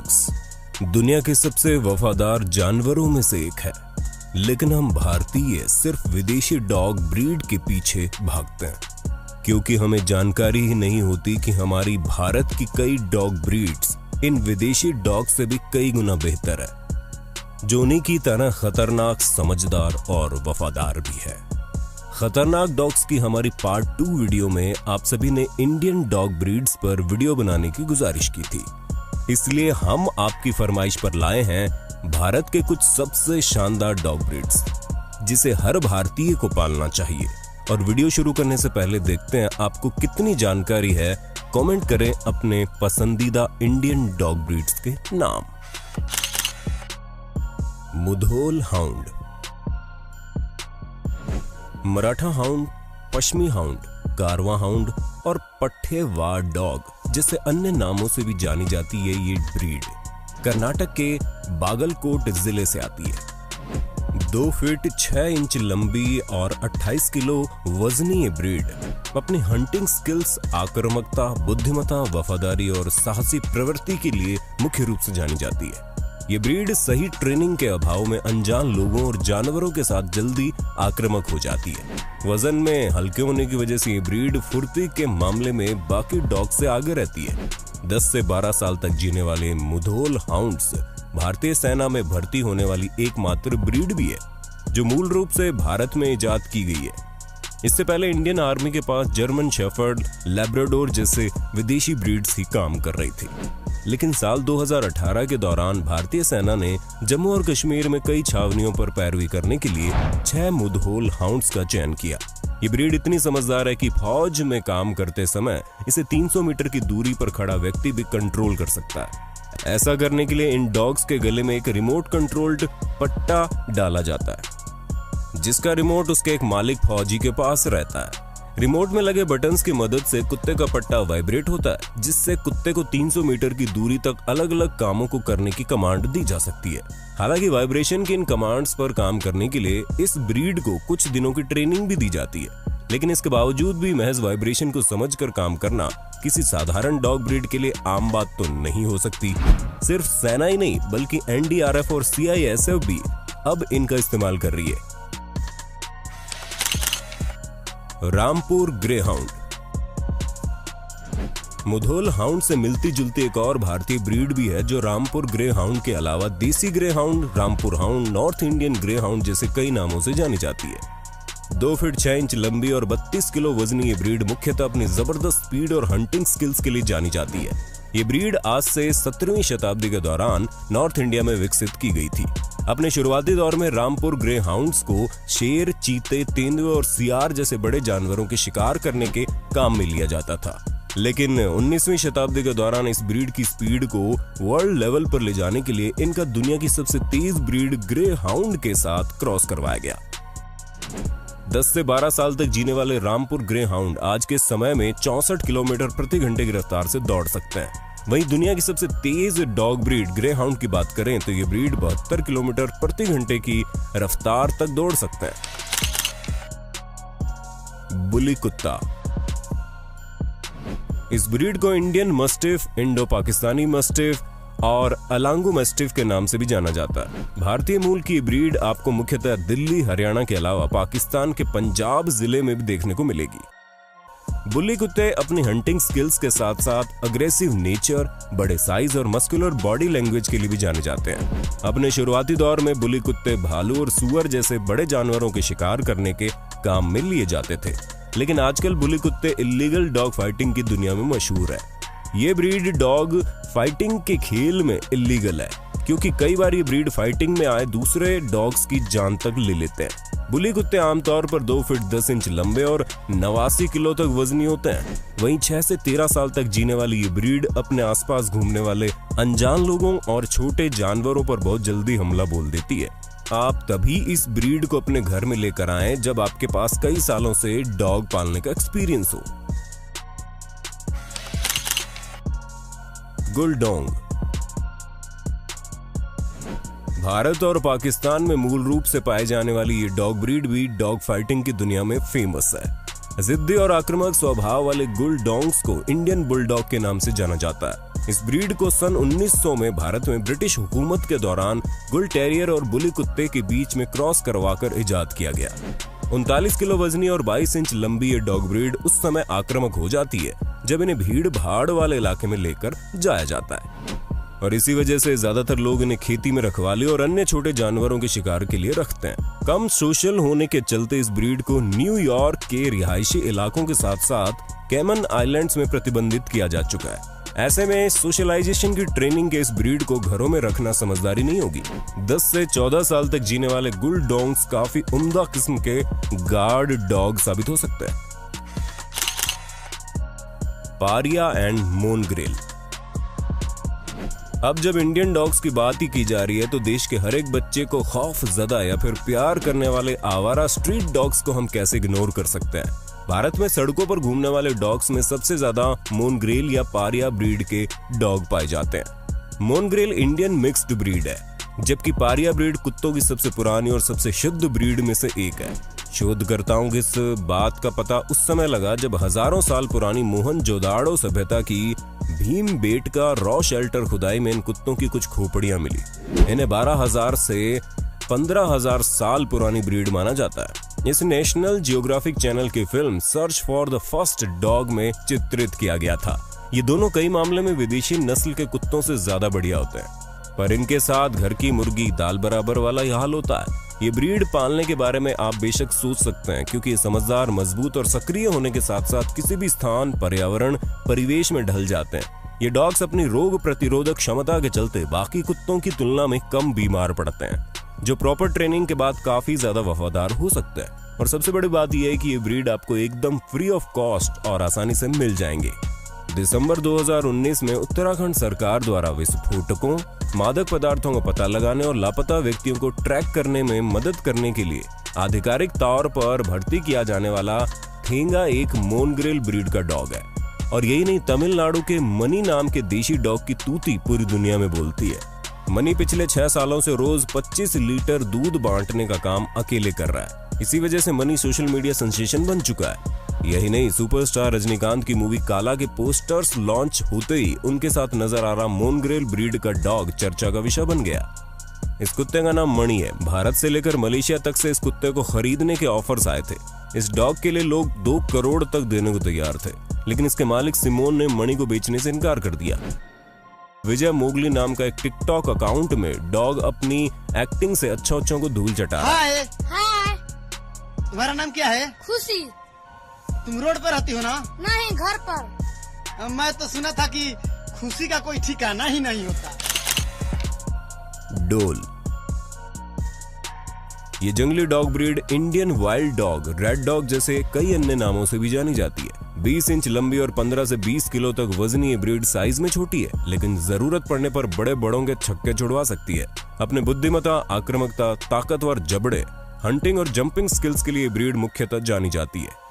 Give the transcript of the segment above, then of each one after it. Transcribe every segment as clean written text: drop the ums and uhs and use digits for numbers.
Dogs दुनिया के सबसे वफादार जानवरों में से एक है, लेकिन हम भारतीय सिर्फ विदेशी डॉग ब्रीड के पीछे भागते हैं क्योंकि हमें जानकारी ही नहीं होती कि हमारी भारत की कई डॉग ब्रीड्स इन विदेशी डॉग से भी कई गुना बेहतर है, जो उन्हीं की तरह खतरनाक, समझदार और वफादार भी है। खतरनाक डॉग्स की हमारी पार्ट 2 वीडियो में आप सभी ने इंडियन डॉग ब्रीड्स पर वीडियो बनाने की गुजारिश की थी, इसलिए हम आपकी फरमाइश पर लाए हैं भारत के कुछ सबसे शानदार डॉग ब्रीड्स जिसे हर भारतीय को पालना चाहिए। और वीडियो शुरू करने से पहले देखते हैं आपको कितनी जानकारी है। कमेंट करें अपने पसंदीदा इंडियन डॉग ब्रीड्स के नाम। Mudhol hound, Maratha hound, Pashmi hound, caravan hound और पट्ठेवाड़ डॉग जैसे अन्य नामों से भी जानी जाती है ये ब्रीड कर्नाटक के बागलकोट जिले से आती है। 2 फीट 6 इंच लंबी और 28 किलो वजनी ये ब्रीड अपनी हंटिंग स्किल्स, आक्रामकता, बुद्धिमत्ता, वफादारी और साहसी प्रवृत्ति के लिए मुख्य रूप से जानी जाती है। ये ब्रीड सही ट्रेनिंग के अभाव में अनजान लोगों और जानवरों के साथ जल्दी आक्रामक हो जाती है। वजन में हल्के होने की वजह से ये ब्रीड फुर्ती के मामले में बाकी डॉग से आगे रहती है। 10 से 12 साल तक जीने वाले मुधोल हाउंड्स भारतीय सेना में भर्ती होने वाली एकमात्र ब्रीड भी है जो मूल रूप से भारत में इजाद की गई है। इससे पहले इंडियन आर्मी के पास जर्मन शेफर्ड, लैब्राडोर जैसे विदेशी ब्रीड्स ही काम कर रही थी, लेकिन साल 2018 के दौरान भारतीय सेना ने जम्मू और कश्मीर में कई छावनियों पर पैरवी करने के लिए 6 मुधोल हाउंड्स का चयन किया। ये ब्रीड इतनी समझदार है कि फौज में काम करते समय इसे 300 मीटर की दूरी पर खड़ा व्यक्ति भी कंट्रोल कर सकता है। ऐसा करने के लिए इन डॉग्स के गले में एक रिमोट कंट्रोल्ड पट्टा डाला जाता है, जिसका रिमोट उसके एक मालिक फौजी के पास रहता है। रिमोट में लगे बटन्स की मदद से कुत्ते का पट्टा वाइब्रेट होता है, जिससे कुत्ते को 300 मीटर की दूरी तक अलग अलग कामों को करने की कमांड दी जा सकती है। हालांकि वाइब्रेशन की इन कमांड्स पर काम करने के लिए इस ब्रीड को कुछ दिनों की ट्रेनिंग भी दी जाती है, लेकिन इसके बावजूद भी महज वाइब्रेशन को समझकर काम करना किसी साधारण डॉग ब्रीड के लिए आम बात तो नहीं हो सकती। सिर्फ सेना ही नहीं बल्कि NDRF और CISF भी अब इनका इस्तेमाल कर रही है। Rampur grey hound, Mudhol hound से मिलती जुलती एक और भारतीय ब्रीड भी है जो रामपुर ग्रे हाउंड के अलावा देसी grey hound, Rampur hound, north Indian grey hound जैसे कई नामों से जानी जाती है। 2 फीट 6 इंच लंबी और 32 किलो वजनी ये ब्रीड मुख्यतः अपनी जबरदस्त स्पीड और हंटिंग स्किल्स के लिए जानी जाती है। ये ब्रीड आज से 17वीं शताब्दी के दौरान नॉर्थ इंडिया में विकसित की गई थी। अपने शुरुआती दौर में रामपुर ग्रे हाउंड्स को शेर, चीते, तेंदुए और सियार जैसे बड़े जानवरों के शिकार करने के काम में लिया जाता था, लेकिन 19वीं शताब्दी के दौरान इस ब्रीड की स्पीड को वर्ल्ड लेवल पर ले जाने के लिए इनका दुनिया की सबसे तेज ब्रीड ग्रे हाउंड के साथ क्रॉस करवाया गया। 10 से 12 साल तक जीने वाले रामपुर ग्रे हाउंड आज के समय में 64 किलोमीटर प्रति घंटे की रफ्तार से दौड़ सकते हैं। वहीं दुनिया की सबसे तेज डॉग ब्रीड ग्रे हाउंड की बात करें तो ये ब्रीड 72 किलोमीटर प्रति घंटे की रफ्तार तक दौड़ सकते हैं। बुली कुत्ता, इस ब्रीड को Indian mastiff, Indo Pakistani mastiff और अलांगू मस्टिफ के नाम से भी जाना जाता है। भारतीय मूल की ब्रीड आपको मुख्यतः दिल्ली, हरियाणा के अलावा पाकिस्तान के पंजाब जिले में भी देखने को मिलेगी। बुली कुत्ते अपनी हंटिंग स्किल्स के साथ साथ अग्रेसिव नेचर, बड़े साइज और मस्कुलर बॉडी लैंग्वेज के लिए भी जाने जाते हैं। अपने शुरुआती दौर में बुली कुत्ते भालू और सुअर जैसे बड़े जानवरों के शिकार करने के काम में लिए जाते थे, लेकिन आजकल बुली कुत्ते इल्लीगल डॉग फाइटिंग की दुनिया में मशहूर है। ये ब्रीड डॉग फाइटिंग के खेल में इल्लीगल है क्योंकि कई बार ये ब्रीड फाइटिंग में आए दूसरे डॉग्स की जान तक ले लेते हैं। बुली कुत्ते आमतौर पर 2 फीट 10 इंच लंबे और 89 किलो तक वजनी होते हैं। वहीं 6 से 13 साल तक जीने वाली ये ब्रीड अपने आसपास घूमने वाले अनजान लोगों और छोटे जानवरों पर बहुत जल्दी हमला बोल देती है। आप तभी इस ब्रीड को अपने घर में लेकर आएं जब आपके पास कई सालों से डॉग पालने का एक्सपीरियंस हो। गुलडोंग, भारत और पाकिस्तान में मूल रूप से पाए जाने वाली ये डॉग ब्रीड भी डॉग फाइटिंग की दुनिया में फेमस है। जिद्दी और आक्रामक स्वभाव वाले गुलडोंग्स को इंडियन बुलडॉग के नाम से जाना जाता है। इस ब्रीड को सन 1900 में भारत में ब्रिटिश हुकूमत के दौरान बुल टेरियर और बुली कुत्ते के बीच में क्रॉस करवाकर इजाद किया गया। 39 किलो वजनी और 22 इंच लंबी ये डॉग ब्रीड उस समय आक्रामक हो जाती है जब इन्हें भीड़ भाड़ वाले इलाके में लेकर जाया जाता है, और इसी वजह से ज्यादातर लोग इन्हें खेती में रखवाली और अन्य छोटे जानवरों के शिकार के लिए रखते हैं। कम सोशल होने के चलते इस ब्रीड को न्यूयॉर्क के रिहायशी इलाकों के साथ साथ कैमन आइलैंड्स में प्रतिबंधित किया जा चुका है। ऐसे में सोशलाइजेशन की ट्रेनिंग के इस ब्रीड को घरों में रखना समझदारी नहीं होगी। 10 से 14 साल तक जीने वाले गुल डॉग्स काफी उम्दा किस्म के गार्ड डॉग साबित हो सकते हैं। पारिया एंड मोनग्रेल। अब जब इंडियन डॉग्स की बात ही की जा रही है तो देश के हर एक बच्चे को खौफ ज़दा या फिर प्यार करने वाले आवारा स्ट्रीट डॉग्स को हम कैसे इग्नोर कर सकते हैं। भारत में सड़कों पर घूमने वाले डॉग्स में सबसे ज्यादा मोनग्रेल या पारिया ब्रीड के डॉग पाए जाते हैं। मोनग्रेल इंडियन मिक्स्ड ब्रीड है, जबकि पारिया ब्रीड कुत्तों की सबसे पुरानी और सबसे शुद्ध ब्रीड में से एक है। शोधकर्ताओं को इस बात का पता उस समय लगा जब हजारों साल पुरानी मोहनजोदाड़ो सभ्यता की भीमबेटका रॉ शेल्टर खुदाई में इन कुत्तों की कुछ खोपड़ियां मिली। इन्हें 12,000 से 15,000 साल पुरानी ब्रीड माना जाता है। इस नेशनल जियोग्राफिक चैनल की film search for the first dog में चित्रित किया गया था। ये दोनों कई मामले में विदेशी नस्ल के कुत्तों से ज्यादा बढ़िया होते हैं, पर इनके साथ घर की मुर्गी दाल बराबर वाला ही हाल होता है। ये ब्रीड पालने के बारे में आप बेशक सोच सकते हैं, क्योंकि ये समझदार, मजबूत और सक्रिय होने के साथ साथ किसी भी स्थान, पर्यावरण, परिवेश में ढल जाते हैं। ये डॉग्स अपनी रोग प्रतिरोधक क्षमता के चलते बाकी कुत्तों की तुलना में कम बीमार पड़ते हैं, जो प्रॉपर ट्रेनिंग के बाद काफी ज्यादा वफादार हो सकते हैं। और सबसे बड़ी बात यह है कि ये ब्रीड आपको एकदम फ्री ऑफ कॉस्ट और आसानी से मिल जाएंगे। दिसंबर 2019 में उत्तराखंड सरकार द्वारा विस्फोटकों, मादक पदार्थों का पता लगाने और लापता व्यक्तियों को ट्रैक करने में मदद करने के लिए आधिकारिक तौर पर भर्ती किया जाने वाला थेंगा एक मोनग्रेल ब्रीड का डॉग है। और यही नहीं, तमिलनाडु के मनी नाम के देशी डॉग की तूती पूरी दुनिया में बोलती है। मनी पिछले 6 सालों से रोज 25 लीटर दूध बांटने का काम अकेले कर रहा है। इसी वजह से मनी सोशल मीडिया सेंसेशन बन चुका है। यही नहीं, सुपरस्टार रजनीकांत की मूवी काला के पोस्टर्स लॉन्च होते ही उनके साथ नजर आ रहा मोनग्रेल ब्रीड का डॉग चर्चा का विषय बन गया। इस कुत्ते का नाम मणि है। भारत से लेकर मलेशिया तक से इस कुत्ते को खरीदने के ऑफर्स आए थे। इस डॉग के लिए लोग 2 करोड़ तक देने को तैयार थे, लेकिन इसके मालिक सिमोन ने मणि को बेचने से इनकार कर दिया। विजय मोगली नाम का एक टिकटॉक अकाउंट में डॉग अपनी एक्टिंग से अच्छों को धूल चटा रहा है। हाय, तुम्हारा नाम क्या है? खुशी। तुम रोड पर रहती हो ना? नहीं, घर पर। मैं तो सुना था कि खुशी का कोई ठिकाना ही नहीं होता। डोल। ये जंगली dog breed Indian wild dog, red dog जैसे कई अन्य नामों से भी जानी जाती है। 20 इंच लंबी और 15 से 20 किलो तक वजनी ये ब्रीड साइज में छोटी है, लेकिन जरूरत पड़ने पर बड़े बड़ों के छक्के छुड़वा सकती है। अपने बुद्धिमत्ता, आक्रामकता, ताकतवर जबड़े, हंटिंग और जंपिंग स्किल्स के लिए ब्रीड मुख्यतः जानी जाती है।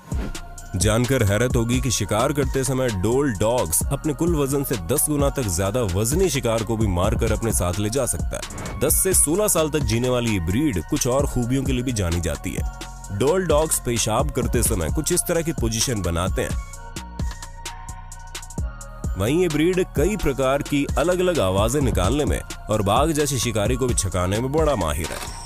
जानकर हैरत होगी कि शिकार करते समय डोल डॉग्स अपने कुल वजन से 10 गुना तक ज्यादा वजनी शिकार को भी मारकर अपने साथ ले जा सकता है। 10 से 16 साल तक जीने वाली ये ब्रीड कुछ और खूबियों के लिए भी जानी जाती है। डोल डॉग्स पेशाब करते समय कुछ इस तरह की पोजीशन बनाते हैं। वहीं ये ब्रीड कई प्रकार की अलग अलग आवाजें निकालने में और बाघ जैसे शिकारी को भी छकाने में बड़ा माहिर है।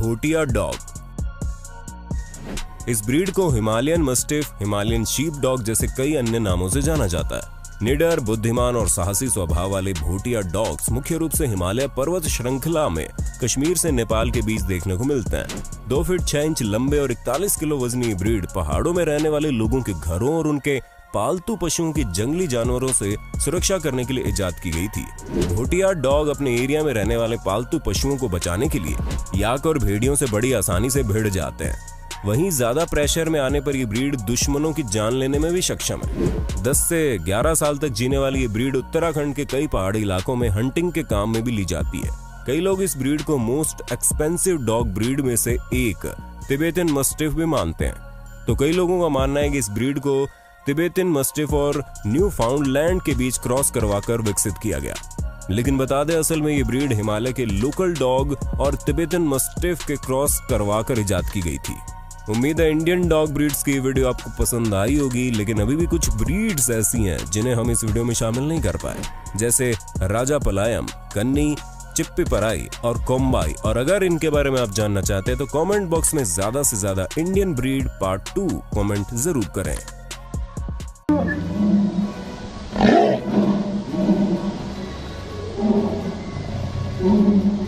भोटिया डॉग। इस ब्रीड को Himalayan mastiff, Himalayan sheep dog जैसे कई अन्य नामों से जाना जाता है। निडर, बुद्धिमान और साहसी स्वभाव वाले भोटिया डॉग्स मुख्य रूप से हिमालय पर्वत श्रृंखला में कश्मीर से नेपाल के बीच देखने को मिलते हैं। 2 फीट 6 इंच लंबे और 41 किलो वजनी ब्रीड पहाड़ों में रहने वाले लोगों के घरों और उनके पालतू पशुओं की जंगली जानवरों से सुरक्षा करने के लिए इजाद की गई थी। भोटिया डॉग अपने एरिया में रहने वाले पालतू पशुओं को बचाने के लिए याक और भेड़ियों से बड़ी आसानी से भिड़ जाते हैं। वहीं ज्यादा प्रेशर में आने पर ये ब्रीड दुश्मनों की जान लेने में भी सक्षम है। 10 से 11 साल तक जीने वाली ये ब्रीड उत्तराखंड के कई पहाड़ी इलाकों में हंटिंग के काम में भी ली जाती है। कई लोग इस ब्रीड को मोस्ट एक्सपेंसिव डॉग ब्रीड में से एक तिबेतियन मस्टिफ भी मानते हैं। तो कई लोगों का मानना है कि इस ब्रीड को तिबेतियन मस्टिफ और न्यू फाउंडलैंड के बीच क्रॉस करवाकर विकसित किया गया। लेकिन बता दें असल में ये ब्रीड हिमालय के लोकल डॉग और तिब्बतन मस्टिफ के क्रॉस करवाकर इजाद की गई थी। उम्मीद है इंडियन डॉग ब्रीड्स की वीडियो आपको पसंद आई होगी, लेकिन अभी भी कुछ ब्रीड्स ऐसी हैं जिन्हें हम इस वीडियो में शामिल नहीं कर पाए, जैसे राजापलायम, कन्नी, चिप्पीपराई और कोम्बाई। और अगर इनके बारे में आप जानना चाहते हैं तो कमेंट बॉक्स में ज्यादा से ज्यादा इंडियन ब्रीड पार्ट 2 कमेंट जरूर करें। Mm-hmm.